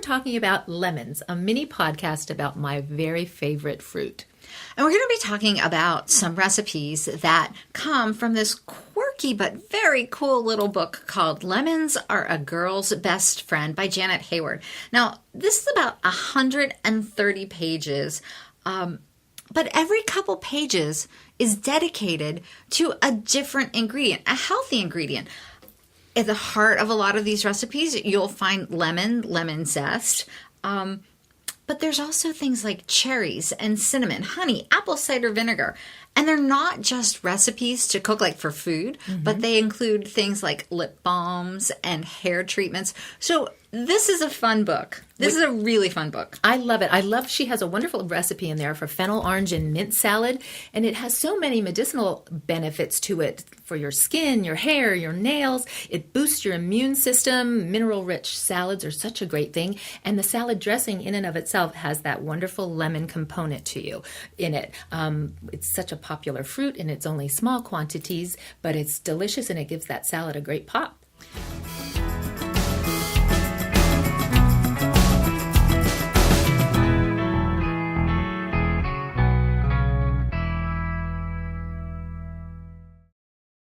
talking about lemons, a mini podcast about my very favorite fruit. And we're going to be talking about some recipes that come from this quirky but very cool little book called Lemons Are a Girl's Best Friend by Janet Hayward. Now, this is about 130 pages, but every couple pages is dedicated to a different ingredient, a healthy ingredient. At the heart of a lot of these recipes, you'll find lemon zest, but there's also things like cherries and cinnamon, honey, apple cider vinegar. And they're not just recipes to cook like for food, but they include things like lip balms and hair treatments. So this is a fun book. This is a really fun book. I love it. She has a wonderful recipe in there for fennel, orange, and mint salad. And it has so many medicinal benefits to it for your skin, your hair, your nails. It boosts your immune system. Mineral-rich salads are such a great thing. And the salad dressing in and of itself has that wonderful lemon component to you in it. It's such a popular fruit, and it's only small quantities, but it's delicious, and it gives that salad a great pop.